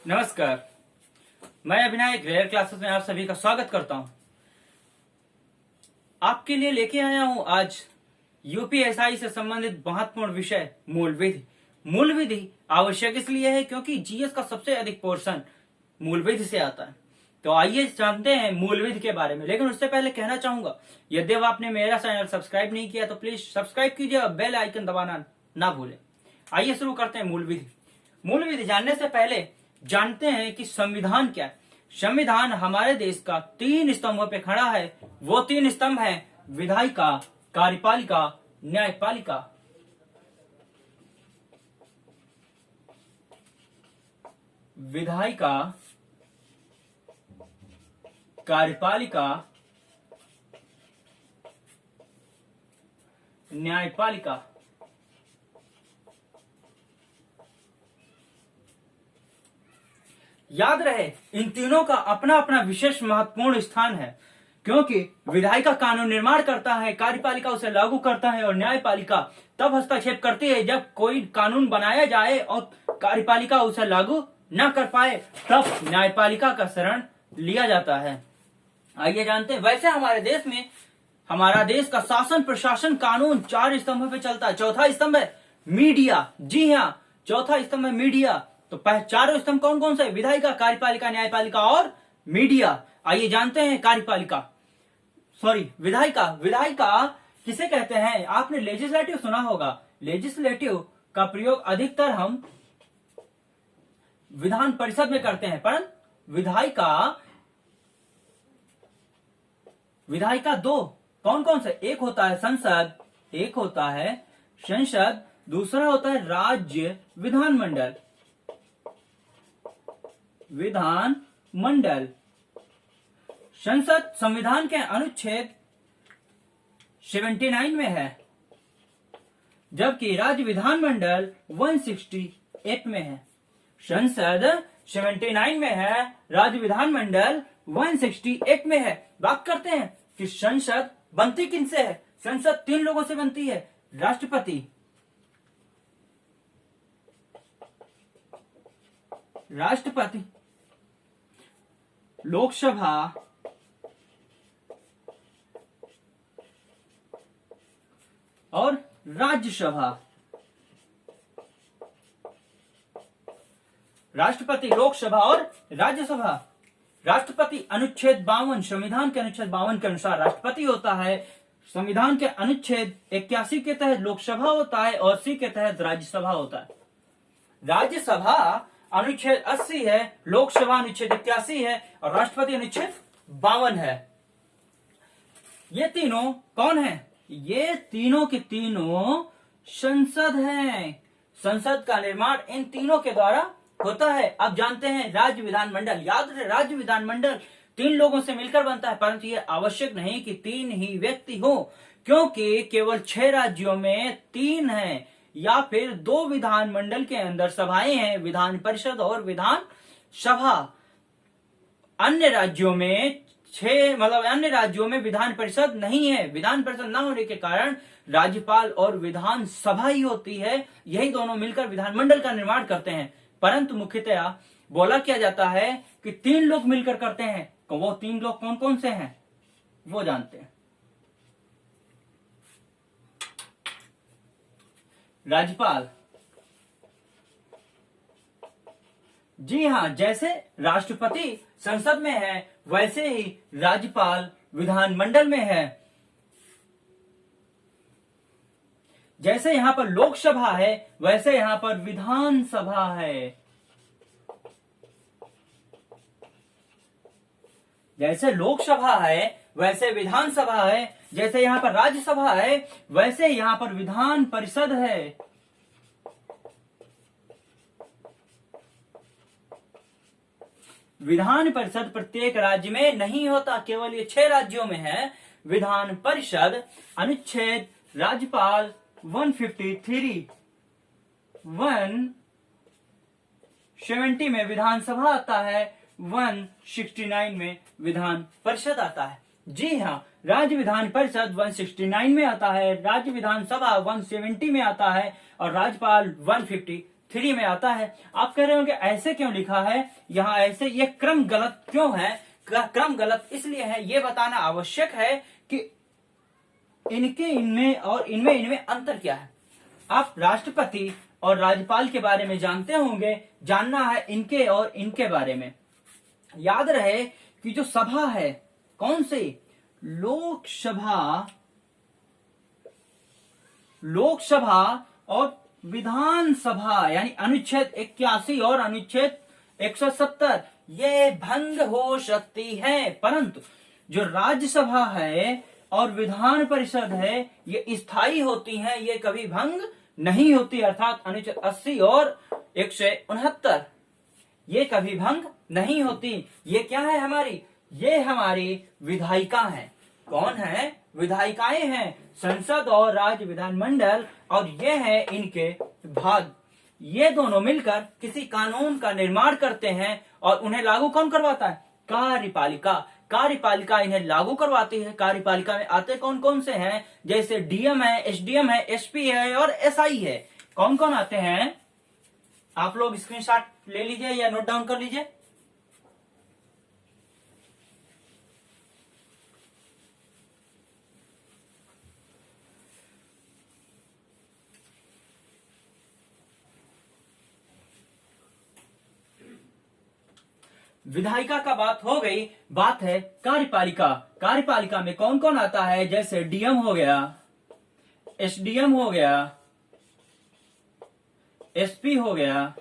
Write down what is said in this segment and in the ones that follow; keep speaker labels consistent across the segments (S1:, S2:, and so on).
S1: नमस्कार। मैं अभिनय रेयर क्लासेस में आप सभी का स्वागत करता हूं। आपके लिए लेके आया हूं आज यूपीएसआई से संबंधित महत्वपूर्ण विषय मूल विधि। मूल विधि आवश्यक इसलिए है क्योंकि जीएस का सबसे अधिक पोर्शन मूल विधि से आता है। तो आइए जानते हैं मूल विधि के बारे में। लेकिन उससे पहले कहना चाहूंगा, यदि आपने मेरा चैनल सब्सक्राइब नहीं किया तो प्लीज सब्सक्राइब कीजिए और बेल आइकन दबाना ना भूलें। आइए शुरू करते हैं मूल विधि। मूल विधि जानने से पहले जानते हैं कि संविधान क्या है। संविधान हमारे देश का 3 स्तंभों पे खड़ा है। वो 3 स्तंभ हैं विधायिका, कार्यपालिका, न्यायपालिका। विधायिका, कार्यपालिका, न्यायपालिका। याद रहे, इन तीनों का अपना अपना विशेष महत्वपूर्ण स्थान है, क्योंकि विधायिका कानून निर्माण करता है, कार्यपालिका उसे लागू करता है और न्यायपालिका तब हस्तक्षेप करती है जब कोई कानून बनाया जाए और कार्यपालिका उसे लागू न कर पाए, तब न्यायपालिका का शरण लिया जाता है। आइए जानते हैं। वैसे हमारे देश में हमारा देश का शासन, प्रशासन, कानून 4 स्तंभों पे चलता है। चौथा स्तंभ है मीडिया। जी हाँ, चौथा स्तंभ है मीडिया। तो चारों स्तंभ कौन कौन से? विधायिका, कार्यपालिका, न्यायपालिका और मीडिया। आइए जानते हैं विधायिका। विधायिका किसे कहते हैं? आपने लेजिस्लेटिव सुना होगा। लेजिस्लेटिव का प्रयोग अधिकतर हम विधान परिषद में करते हैं, परंतु विधायिका 2 कौन कौन से? एक होता है संसद, दूसरा होता है राज्य विधानमंडल। संसद संविधान के अनुच्छेद 79 में है, जबकि राज्य विधानमंडल 168 में है। संसद 79 में है, राज्य विधानमंडल 168 में है। बात करते हैं कि संसद बनती किनसे है? संसद 3 लोगों से बनती है। राष्ट्रपति, लोकसभा और राज्यसभा। राष्ट्रपति, लोकसभा और राज्यसभा। राष्ट्रपति अनुच्छेद 52, संविधान के अनुच्छेद 52 के अनुसार राष्ट्रपति होता है। संविधान के अनुच्छेद 81 के तहत लोकसभा होता है और 80 के तहत राज्यसभा होता है। राज्यसभा अनुच्छेद 80 है, लोकसभा अनुच्छेद 81 है और राष्ट्रपति अनुच्छेद 52 है। ये तीनों कौन है? ये तीनों के तीनों संसद हैं। संसद का निर्माण इन तीनों के द्वारा होता है। अब जानते हैं राज्य विधानमंडल। याद रहे, राज्य विधानमंडल 3 लोगों से मिलकर बनता है, परंतु यह आवश्यक नहीं कि 3 ही व्यक्ति हो, क्योंकि केवल 6 राज्यों में 3 हैं या फिर 2 विधानमंडल के अंदर सभाएं हैं, विधान परिषद और विधान सभा। अन्य राज्यों में विधान परिषद नहीं है। विधान परिषद न होने के कारण राज्यपाल और विधान सभा ही होती है। यही दोनों मिलकर विधानमंडल का निर्माण करते हैं। परंतु मुख्यतया बोला किया जाता है कि 3 लोग मिलकर करते हैं। तो वो 3 लोग कौन कौन से हैं वो जानते हैं। राज्यपाल। जी हाँ, जैसे राष्ट्रपति संसद में है, वैसे ही राज्यपाल विधानमंडल में है। जैसे यहां पर लोकसभा है, वैसे यहां पर विधानसभा है। जैसे लोकसभा है वैसे विधानसभा है। जैसे यहां पर राज्यसभा है, वैसे यहां पर विधान परिषद है। विधान परिषद प्रत्येक राज्य में नहीं होता, केवल ये 6 राज्यों में है। विधान परिषद अनुच्छेद राज्यपाल 153, 170 में विधानसभा आता है, 169 में विधान परिषद आता है। जी हाँ, राज्य विधान परिषद 169 में आता है, राज्य विधानसभा 170 में आता है और राज्यपाल 3 में आता है। आप कह रहे हो कि ऐसे क्यों लिखा है यहाँ, ऐसे ये क्रम गलत क्यों है? क्रम गलत इसलिए है, ये बताना आवश्यक है कि इनके इनमें और इनमें अंतर क्या है। आप राष्ट्रपति और राज्यपाल के बारे में जानते होंगे, जानना है इनके और इनके बारे में। याद रहे कि जो सभा है, कौन सी? लोकसभा और विधानसभा, यानी अनुच्छेद 81 और अनुच्छेद 170 ये भंग हो सकती है, परंतु जो राज्यसभा है और विधान परिषद है ये स्थायी होती हैं, ये कभी भंग नहीं होती। अर्थात अनुच्छेद 80 और 169 ये कभी भंग नहीं होती। ये क्या है हमारी? ये हमारी विधायिका है। कौन है? विधायिकाएं हैं, संसद और राज्य विधानमंडल, और ये है इनके भाग। ये दोनों मिलकर किसी कानून का निर्माण करते हैं और उन्हें लागू कौन करवाता है? कार्यपालिका। कार्यपालिका इन्हें लागू करवाती है। कार्यपालिका में आते कौन कौन से हैं? जैसे डीएम है, एसडीएम है, एसपी है और एसआई है। कौन कौन आते हैं? आप लोग स्क्रीनशॉट ले लीजिए या नोट डाउन कर लीजिए। विधायिका का बात हो गई, बात है कार्यपालिका। कार्यपालिका में कौन कौन आता है? जैसे डीएम हो गया, एसडीएम हो गया, एसपी हो गया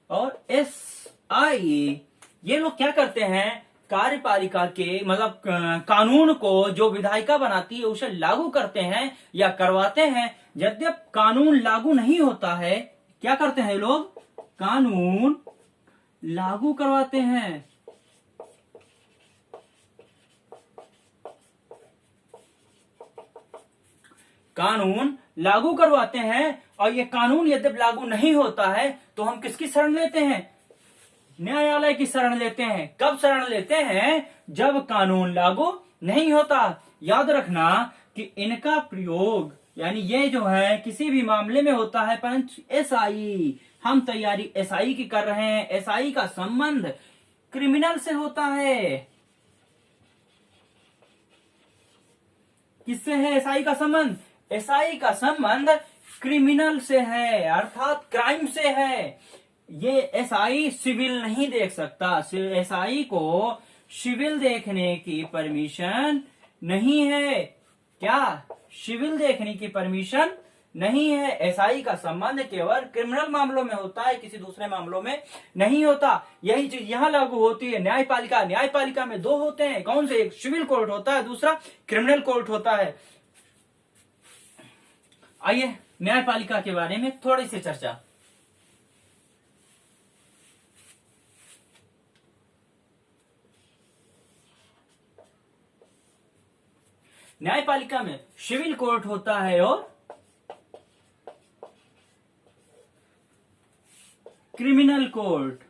S1: और एसआई। ये लोग क्या करते हैं? कार्यपालिका के मतलब कानून को जो विधायिका बनाती है उसे लागू करते हैं या करवाते हैं। यद्यप कानून लागू नहीं होता है, क्या करते हैं लोग? कानून लागू करवाते हैं। कानून लागू करवाते हैं, और ये कानून यदि लागू नहीं होता है तो हम किसकी शरण लेते हैं? न्यायालय की शरण लेते हैं। कब शरण लेते हैं? जब कानून लागू नहीं होता। याद रखना कि इनका प्रयोग यानी ये जो है किसी भी मामले में होता है, परंतु एसआई, हम तैयारी एसआई की कर रहे हैं। एसआई का संबंध क्रिमिनल से होता है। किससे है एसआई का संबंध? एसआई का संबंध क्रिमिनल से है, अर्थात क्राइम से है। ये एसआई सिविल नहीं देख सकता। एसआई को सिविल देखने की परमिशन नहीं है। क्या? सिविल देखने की परमिशन नहीं है। एसआई का संबंध केवल क्रिमिनल मामलों में होता है, किसी दूसरे मामलों में नहीं होता। यही चीज यहां लागू होती है। न्यायपालिका, न्यायपालिका में दो होते हैं। कौन से? एक सिविल कोर्ट होता है, दूसरा क्रिमिनल कोर्ट होता है। आइए न्यायपालिका के बारे में थोड़ी सी चर्चा। न्यायपालिका में सिविल कोर्ट होता है और क्रिमिनल कोर्ट।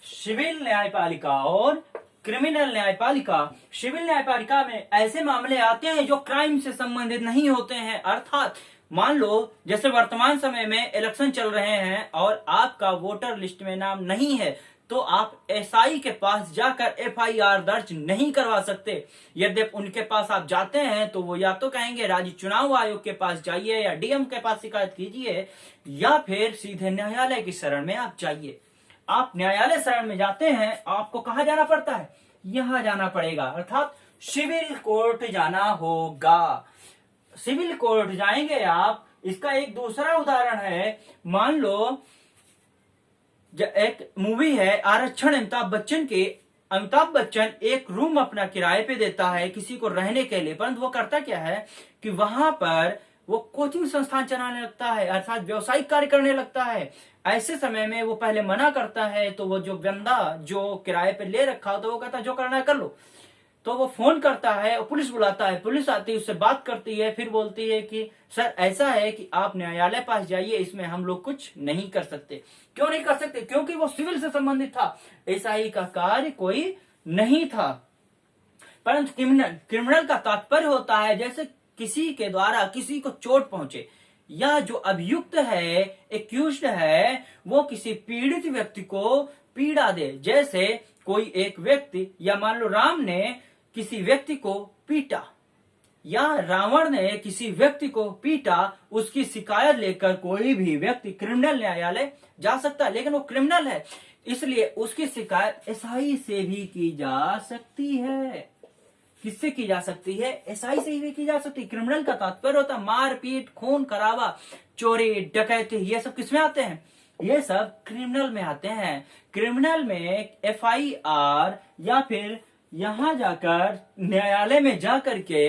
S1: सिविल न्यायपालिका और क्रिमिनल न्यायपालिका। सिविल न्यायपालिका में ऐसे मामले आते हैं जो क्राइम से संबंधित नहीं होते हैं। अर्थात मान लो जैसे वर्तमान समय में इलेक्शन चल रहे हैं और आपका वोटर लिस्ट में नाम नहीं है, तो आप एसआई के पास जाकर एफआईआर दर्ज नहीं करवा सकते। यदि उनके पास आप जाते हैं तो वो या तो कहेंगे राज्य चुनाव आयोग के पास जाइए या डीएम के पास शिकायत कीजिए, या फिर सीधे न्यायालय की शरण में आप जाइए। आप न्यायालय शरण में जाते हैं, आपको कहाँ जाना पड़ता है? यहां जाना पड़ेगा, अर्थात सिविल कोर्ट जाना होगा। सिविल कोर्ट जाएंगे आप। इसका एक दूसरा उदाहरण है, मान लो एक मूवी है आरक्षण अमिताभ बच्चन के। अमिताभ बच्चन एक रूम अपना किराए पे देता है किसी को रहने के लिए, परंतु वो करता क्या है कि वहां पर वो कोचिंग संस्थान चलाने लगता है, अर्थात व्यवसायिक कार्य करने लगता है। ऐसे समय में वो पहले मना करता है, तो वो जो बंदा जो किराए पे ले रखा हो तो वो कहता है जो करना है कर लो। तो वो फोन करता है और पुलिस बुलाता है। पुलिस आती है, उससे बात करती है, फिर बोलती है कि सर ऐसा है कि आप न्यायालय पास जाइए, इसमें हम लोग कुछ नहीं कर सकते। क्यों नहीं कर सकते? क्योंकि वो सिविल से संबंधित था, एसआई का कार्य कोई नहीं था। परंतु क्रिमिनल का तात्पर्य होता है, जैसे किसी के द्वारा किसी को चोट पहुंचे, या जो अभियुक्त है, एक्यूज्ड है, वो किसी पीड़ित व्यक्ति को पीड़ा दे। जैसे कोई एक व्यक्ति, या मान लो राम ने किसी व्यक्ति को पीटा, या रावण ने किसी व्यक्ति को पीटा, उसकी शिकायत लेकर कोई भी व्यक्ति क्रिमिनल न्यायालय जा सकता है। लेकिन वो क्रिमिनल है, इसलिए उसकी शिकायत एसआई से भी की जा सकती है। किससे की जा सकती है? एसआई से ही की जा सकती है। क्रिमिनल का तात्पर्य होता है मारपीट, खून खराबा, चोरी, डकैती, ये सब किसमें आते हैं? ये सब क्रिमिनल में आते हैं। क्रिमिनल में एफआईआर या फिर यहां जाकर न्यायालय में जाकर के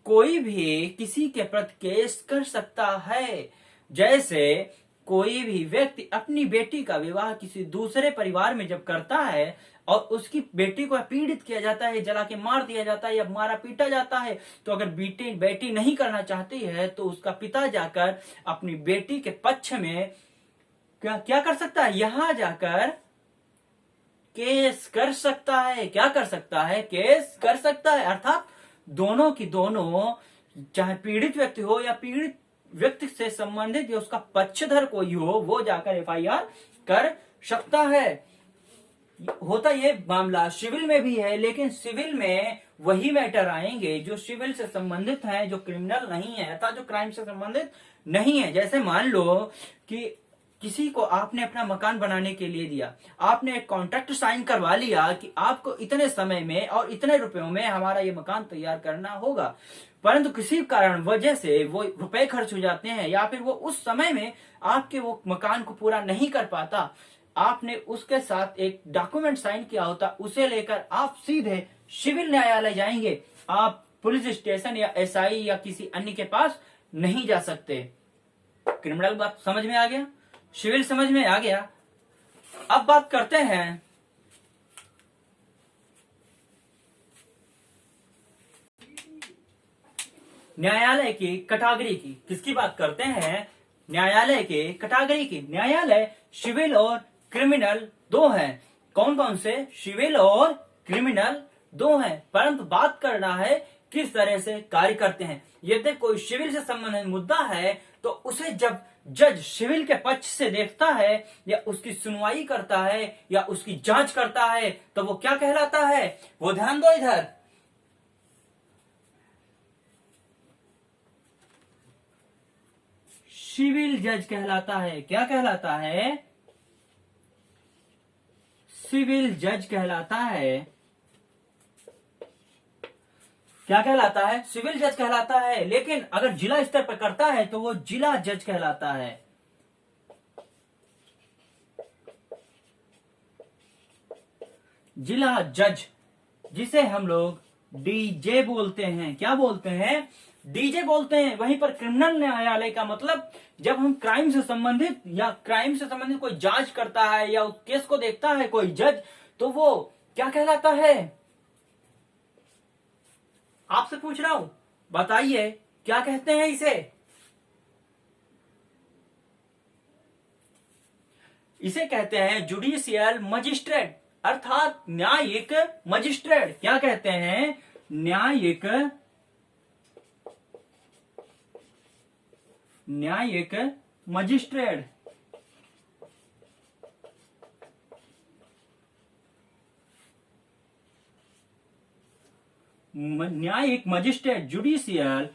S1: कोई भी किसी के प्रति केस कर सकता है। जैसे कोई भी व्यक्ति अपनी बेटी का विवाह किसी दूसरे परिवार में जब करता है और उसकी बेटी को पीड़ित किया जाता है, जला के मार दिया जाता है या मारा पीटा जाता है, तो अगर बेटी नहीं करना चाहती है तो उसका पिता जाकर अपनी बेटी के पक्ष में क्या कर सकता है? यहां जाकर केस कर सकता है। क्या कर सकता है? केस कर सकता है। अर्थात दोनों की दोनों, चाहे पीड़ित व्यक्ति हो या पीड़ित व्यक्ति से संबंधित या उसका पक्षधर कोई हो, वो जाकर एफआईआर कर सकता है। होता ये मामला सिविल में भी है, लेकिन सिविल में वही मैटर आएंगे जो सिविल से संबंधित हैं, जो क्रिमिनल नहीं है, अर्थात जो क्राइम से संबंधित नहीं है। जैसे मान लो कि किसी को आपने अपना मकान बनाने के लिए दिया, आपने एक कॉन्ट्रैक्ट साइन करवा लिया कि आपको इतने समय में और इतने रुपयों में हमारा ये मकान तैयार करना होगा, परंतु किसी कारण वजह से वो रुपए खर्च हो जाते हैं या फिर वो उस समय में आपके वो मकान को पूरा नहीं कर पाता। आपने उसके साथ एक डॉक्यूमेंट साइन किया होता, उसे लेकर आप सीधे सिविल न्यायालय जाएंगे। आप पुलिस स्टेशन या एसआई या किसी अन्य के पास नहीं जा सकते। क्रिमिनल बात समझ में आ गया, सिविल समझ में आ गया। अब बात करते हैं न्यायालय की कैटेगरी की। किसकी बात करते हैं? न्यायालय के कैटेगरी की। न्यायालय सिविल और क्रिमिनल दो हैं। कौन कौन से? सिविल और क्रिमिनल दो हैं, परंतु बात करना है किस तरह से कार्य करते हैं। यदि कोई सिविल से संबंधित मुद्दा है तो उसे जब जज सिविल के पक्ष से देखता है या उसकी सुनवाई करता है या उसकी जांच करता है तो वो क्या कहलाता है? वो ध्यान दो इधर, सिविल जज कहलाता है। क्या कहलाता है? सिविल जज कहलाता है। क्या कहलाता है? सिविल जज कहलाता है। लेकिन अगर जिला स्तर पर करता है तो वो जिला जज कहलाता है। जिला जज, जिसे हम लोग डीजे बोलते हैं। क्या बोलते हैं? डीजे बोलते हैं। वहीं पर क्रिमिनल न्यायालय का मतलब जब हम क्राइम से संबंधित या क्राइम से संबंधित कोई जांच करता है या उस केस को देखता है कोई जज, तो वो क्या कहलाता है? आपसे पूछ रहा हूं, बताइए क्या कहते हैं इसे? इसे कहते हैं जुडिशियल मजिस्ट्रेट, अर्थात न्यायिक मजिस्ट्रेट। क्या कहते हैं? न्यायिक मजिस्ट्रेट। न्यायिक मजिस्ट्रेट, जुडिशियल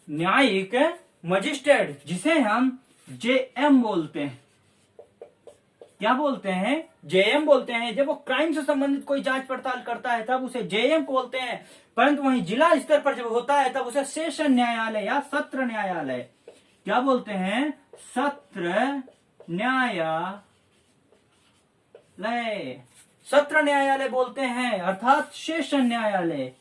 S1: न्यायिक मजिस्ट्रेट, जिसे हम जेएम बोलते हैं। क्या बोलते हैं? जेएम बोलते हैं। जब वो क्राइम से संबंधित कोई जांच पड़ताल करता है तब उसे जेएम बोलते हैं, परंतु वहीं जिला स्तर पर जब होता है तब उसे सेशन न्यायालय या सत्र न्यायालय, क्या बोलते हैं? सत्र न्यायालय, सत्र न्यायालय बोलते हैं, अर्थात सेशन न्यायालय।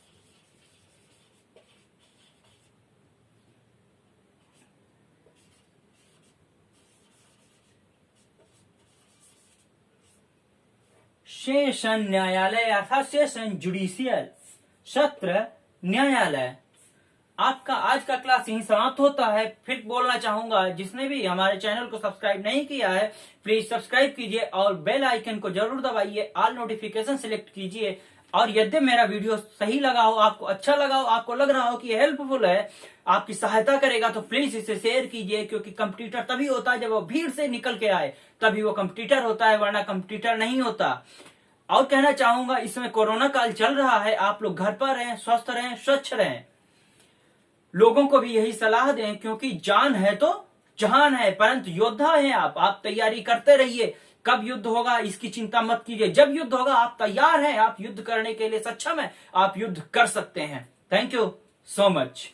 S1: सेशन न्यायालय अर्थात सेशन जुडिशियल, सत्र न्यायालय। आपका आज का क्लास यहीं समाप्त होता है। फिर बोलना चाहूंगा, जिसने भी हमारे चैनल को सब्सक्राइब नहीं किया है प्लीज सब्सक्राइब कीजिए और बेल आइकन को जरूर दबाइए, ऑल नोटिफिकेशन सिलेक्ट कीजिए। और यदि मेरा वीडियो सही लगा हो, आपको अच्छा लगा हो, आपको लग रहा हो कि हेल्पफुल है, आपकी सहायता करेगा, तो प्लीज इसे शेयर कीजिए, क्योंकि कंप्यूटर तभी होता है जब वो भीड़ से निकल के आए, तभी वो कंप्यूटर होता है, वरना कंप्यूटर नहीं होता। और कहना चाहूंगा, इसमें कोरोना काल चल रहा है, आप लोग घर पर रहें, स्वस्थ रहें, स्वच्छ रहें। लोगों को भी यही सलाह दें, क्योंकि जान है तो जहान है, परंतु योद्धा हैं आप तैयारी करते रहिए। कब युद्ध होगा इसकी चिंता मत कीजिए, जब युद्ध होगा आप तैयार हैं, आप युद्ध करने के लिए सक्षम हैं, आप युद्ध कर सकते हैं। Thank you so much.